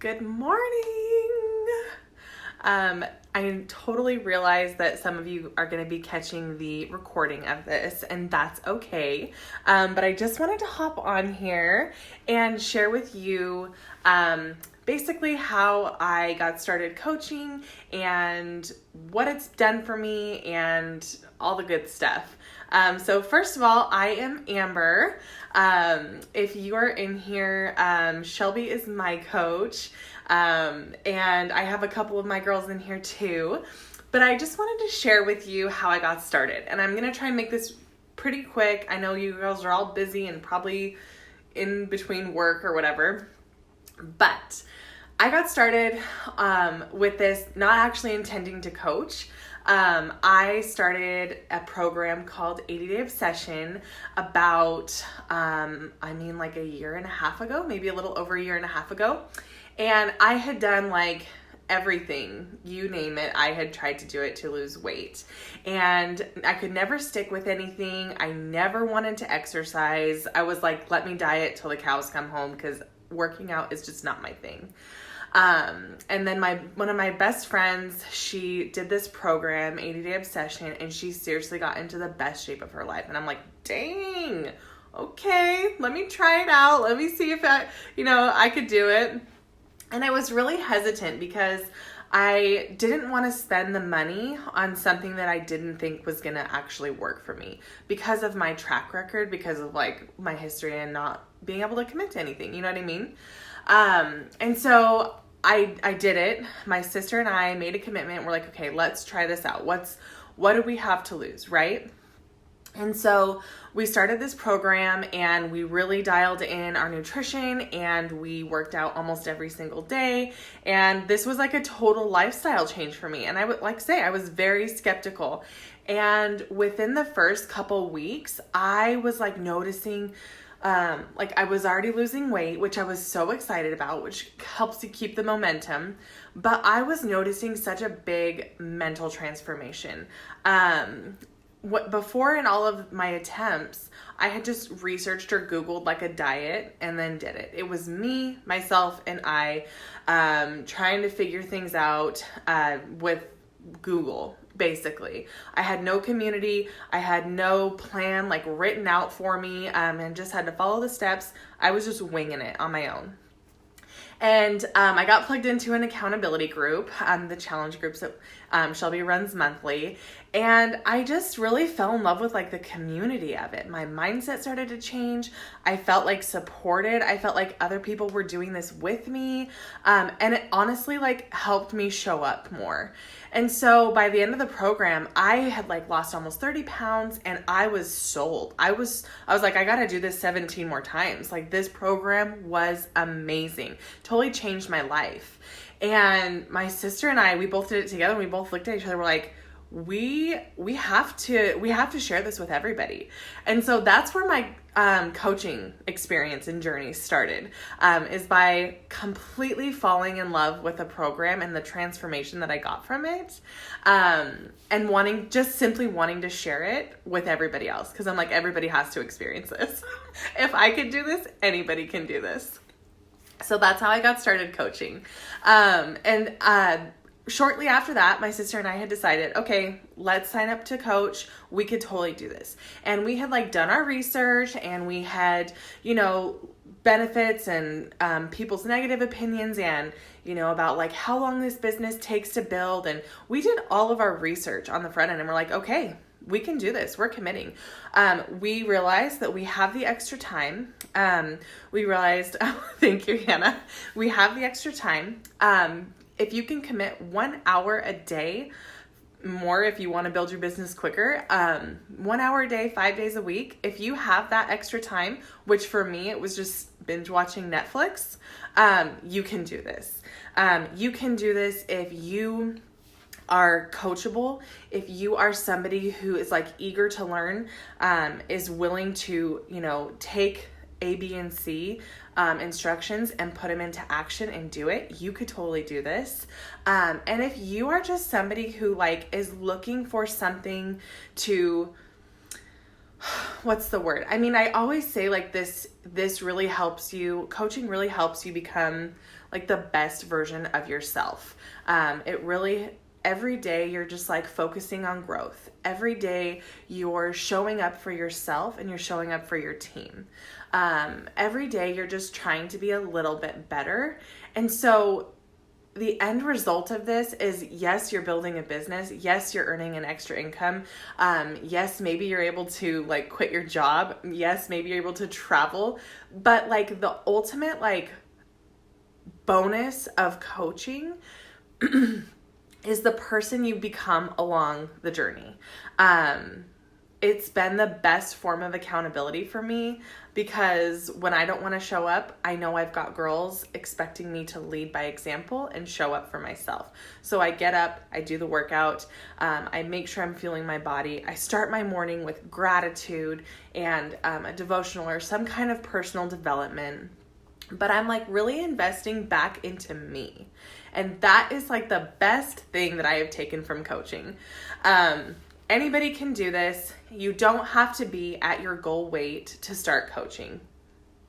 Good morning. I totally realize that some of you are going to be catching the recording of this, and that's okay. But I just wanted to hop on here and share with you basically how I got started coaching and what it's done for me and all the good stuff. So first of all, I am Amber. If you are in here, Shelby is my coach. And I have a couple of my girls in here too, but I just wanted to share with you how I got started. And I'm going to try and make this pretty quick. I know you girls are all busy and probably in between work or whatever, but I got started, with this, not actually intending to coach. I started a program called 80 Day Obsession about, like a year and a half ago, maybe a little over a year and a half ago. And I had done like everything, you name it. I had tried to do it to lose weight, and I could never stick with anything. I never wanted to exercise. I was like, let me diet till the cows come home, because working out is just not my thing. And then one of my best friends, she did this program, 80 Day Obsession, and she seriously got into the best shape of her life. And I'm like, dang, okay, let me try it out. Let me see if I could do it. And I was really hesitant because I didn't want to spend the money on something that I didn't think was going to actually work for me because of my track record, because of like my history and not being able to commit to anything. You know what I mean? And so I did it. My sister and I made a commitment. We're like, okay, let's try this out. What do we have to lose, right? And so we started this program and we really dialed in our nutrition and we worked out almost every single day. And this was like a total lifestyle change for me. And I would I was very skeptical. And within the first couple weeks, I was like noticing, I was already losing weight, which I was so excited about, which helps to keep the momentum. But I was noticing such a big mental transformation. Before in all of my attempts, I had just researched or Googled like a diet and then did it. It was me, myself, and I trying to figure things out with Google, basically. I had no community. I had no plan like written out for me, and just had to follow the steps. I was just winging it on my own. And I got plugged into an accountability group, the challenge groups that Shelby runs monthly. And I just really fell in love with like the community of it. My mindset started to change. I felt like supported. I felt like other people were doing this with me. And it honestly like helped me show up more. And so by the end of the program, I had like lost almost 30 pounds and I was sold. I was like, I got to do this 17 more times. Like this program was amazing. Totally changed my life. And my sister and I, we both did it together. And we both looked at each other. We're like, we have to share this with everybody. And so that's where my coaching experience and journey started, is by completely falling in love with the program and the transformation that I got from it, and simply wanting to share it with everybody else, because I'm like, everybody has to experience this. If I could do this, anybody can do this. So that's how I got started coaching. Shortly after that, my sister and I had decided, okay, let's sign up to coach. We could totally do this. And we had like done our research and we had, benefits and people's negative opinions and, about like how long this business takes to build. And we did all of our research on the front end and we're like, okay, we can do this. We're committing. We realized that we have the extra time. We realized, thank you, Hannah. We have the extra time. If you can commit 1 hour a day, more if you want to build your business quicker, 1 hour a day, 5 days a week, if you have that extra time, which for me, it was just binge watching Netflix, you can do this. You can do this if you are coachable, if you are somebody who is like eager to learn, is willing to, take A, B, and C instructions and put them into action and do it, you could totally do this. And if you are just somebody who like is looking for something to what's the word? I mean, I always say like this really helps you, coaching really helps you become like the best version of yourself. It really, every day you're just like focusing on growth. Every day you're showing up for yourself and you're showing up for your team. Every day you're just trying to be a little bit better. And so the end result of this is, yes, you're building a business. Yes, you're earning an extra income. Yes, maybe you're able to like quit your job. Yes, maybe you're able to travel. But like the ultimate like bonus of coaching is the person you become along the journey. It's been the best form of accountability for me because when I don't want to show up, I know I've got girls expecting me to lead by example and show up for myself. So I get up, I do the workout, I make sure I'm feeling my body. I start my morning with gratitude and a devotional or some kind of personal development. But I'm like really investing back into me. And that is like the best thing that I have taken from coaching. Anybody can do this. You don't have to be at your goal weight to start coaching.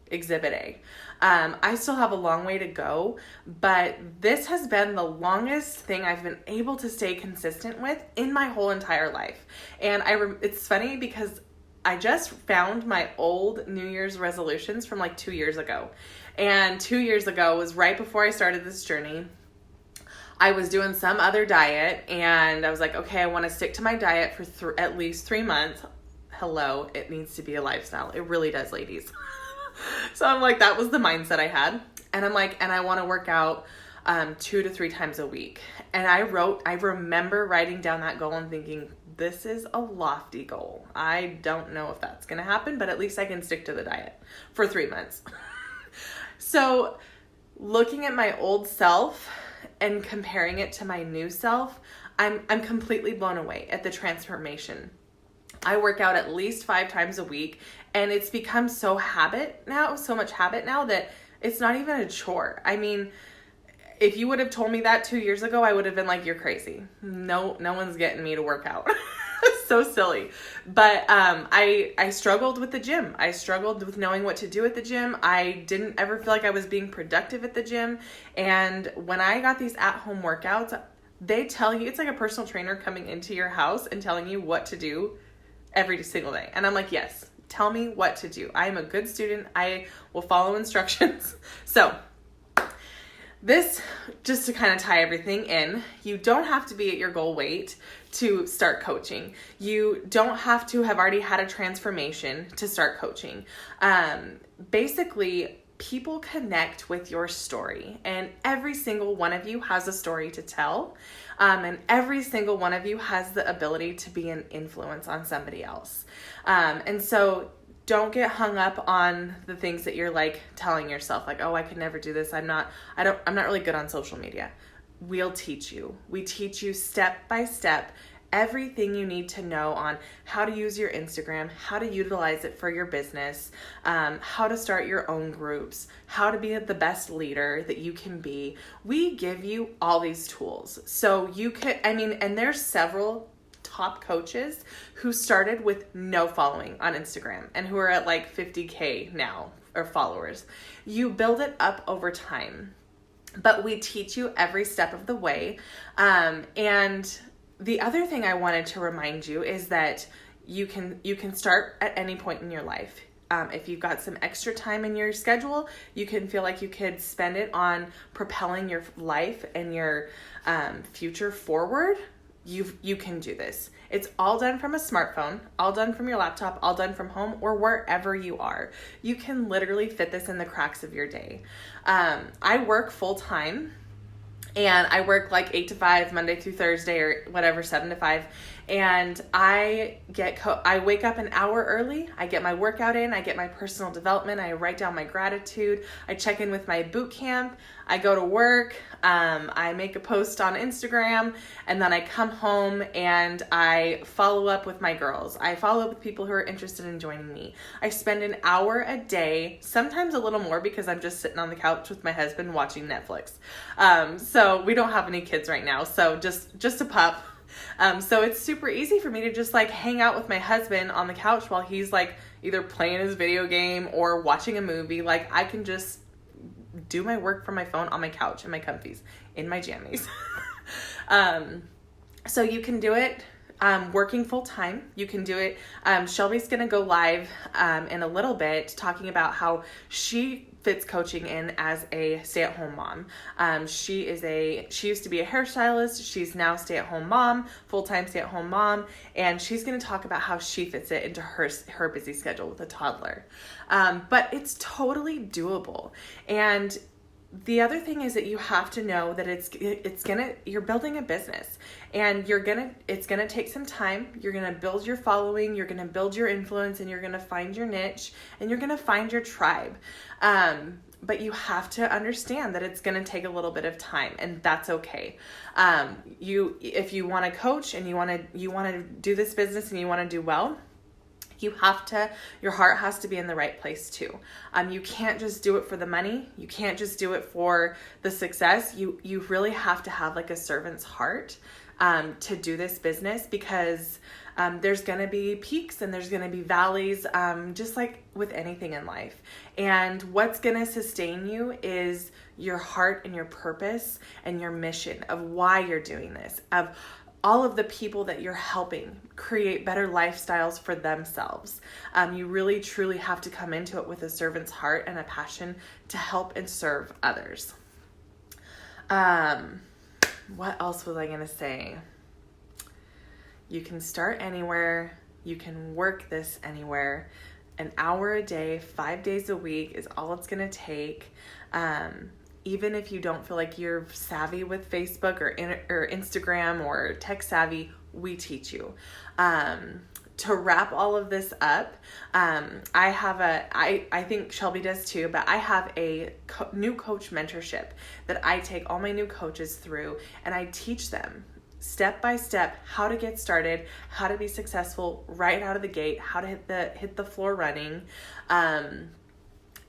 Exhibit A. I still have a long way to go, but this has been the longest thing I've been able to stay consistent with in my whole entire life. And it's funny because I just found my old New Year's resolutions from like 2 years ago. And 2 years ago was right before I started this journey. I was doing some other diet and I was like, okay, I want to stick to my diet for at least 3 months. Hello, it needs to be a lifestyle. It really does, ladies. So I'm like, that was the mindset I had. And I'm like, and I want to work out 2 to 3 times a week. And I remember writing down that goal and thinking, this is a lofty goal. I don't know if that's going to happen, but at least I can stick to the diet for 3 months. So looking at my old self and comparing it to my new self, I'm completely blown away at the transformation. I work out at least 5 times a week, and it's become so much habit now that it's not even a chore. I mean, if you would have told me that 2 years ago, I would have been like, you're crazy. No one's getting me to work out. So silly. But I struggled with the gym. I struggled with knowing what to do at the gym. I didn't ever feel like I was being productive at the gym. And when I got these at-home workouts, they tell you, it's like a personal trainer coming into your house and telling you what to do every single day. And I'm like, yes, tell me what to do. I am a good student. I will follow instructions. So this, just to kind of tie everything in, you don't have to be at your goal weight to start coaching. You don't have to have already had a transformation to start coaching. Basically, people connect with your story, and every single one of you has a story to tell, and every single one of you has the ability to be an influence on somebody else. And so don't get hung up on the things that you're like telling yourself, like, oh, I could never do this. I'm not really good on social media. We'll teach you. We teach you step by step everything you need to know on how to use your Instagram, how to utilize it for your business, how to start your own groups, how to be the best leader that you can be. We give you all these tools. So you can, and there's several top coaches who started with no following on Instagram and who are at like 50K now or followers. You build it up over time, but we teach you every step of the way. And the other thing I wanted to remind you is that you can start at any point in your life. If you've got some extra time in your schedule, you can feel like you could spend it on propelling your life and your future forward. You can do this. It's all done from a smartphone, all done from your laptop, all done from home or wherever you are. You can literally fit this in the cracks of your day. I work full time, and I work like 8 to 5, Monday through Thursday, or whatever, 7 to 5. And I wake up an hour early. I get my workout in. I get my personal development. I write down my gratitude. I check in with my boot camp. I go to work. I make a post on Instagram, and then I come home and I follow up with my girls. I follow up with people who are interested in joining me. I spend an hour a day, sometimes a little more because I'm just sitting on the couch with my husband watching Netflix. So we don't have any kids right now. So just a pup. So it's super easy for me to just like hang out with my husband on the couch while he's like either playing his video game or watching a movie. Like I can just do my work from my phone on my couch in my comfies, in my jammies. So you can do it working full time. You can do it. Shelby's going to go live in a little bit talking about how she fits coaching in as a stay-at-home mom. She used to be a hairstylist. She's now stay-at-home mom, full-time stay-at-home mom, and she's going to talk about how she fits it into her busy schedule with a toddler. But it's totally doable. And the other thing is that you have to know that you're building a business, and it's gonna take some time. You're gonna build your following, you're gonna build your influence, and you're gonna find your niche, and you're gonna find your tribe. But you have to understand that it's gonna take a little bit of time, and that's okay. If you want to coach and you want to do this business and you want to do well, your heart has to be in the right place too. You can't just do it for the money. You can't just do it for the success. You really have to have like a servant's heart to do this business, because there's going to be peaks and there's going to be valleys, just like with anything in life. And what's going to sustain you is your heart and your purpose and your mission of why you're doing this, of all of the people that you're helping create better lifestyles for themselves. You really, truly have to come into it with a servant's heart and a passion to help and serve others. What else was I going to say? You can start anywhere. You can work this anywhere. An hour a day, 5 days a week is all it's going to take. Even if you don't feel like you're savvy with Facebook or Instagram or tech savvy, we teach you. To wrap all of this up, I think Shelby does too, but I have a new coach mentorship that I take all my new coaches through, and I teach them step by step how to get started, how to be successful right out of the gate, how to hit the floor running.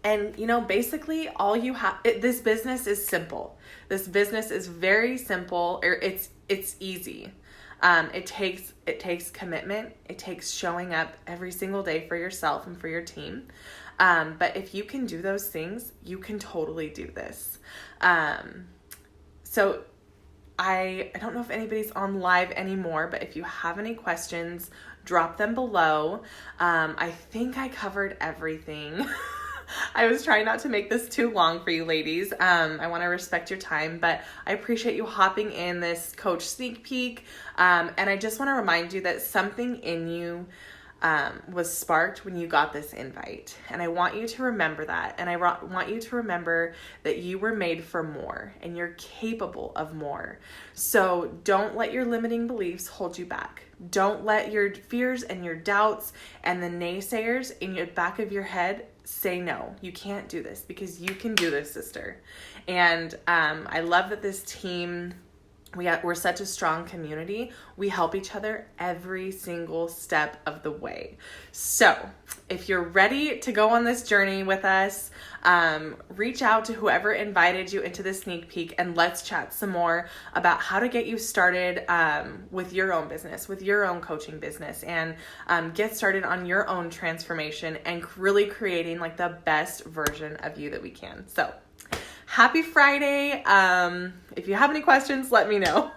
And, basically all you have, this business is simple. This business is very simple, or it's easy. It takes commitment. It takes showing up every single day for yourself and for your team. But if you can do those things, you can totally do this. So I don't know if anybody's on live anymore, but if you have any questions, drop them below. I think I covered everything. I was trying not to make this too long for you ladies. I want to respect your time, but I appreciate you hopping in this coach sneak peek. And I just want to remind you that something in you was sparked when you got this invite. And I want you to remember that. And I want you to remember that you were made for more and you're capable of more. So don't let your limiting beliefs hold you back. Don't let your fears and your doubts and the naysayers in your back of your head say no. You can't do this, because you can do this, sister. And I love that this team, we're such a strong community. We help each other every single step of the way. So if you're ready to go on this journey with us, reach out to whoever invited you into the sneak peek, and let's chat some more about how to get you started with your own business, with your own coaching business, and get started on your own transformation and really creating like the best version of you that we can. So happy Friday. If you have any questions, let me know.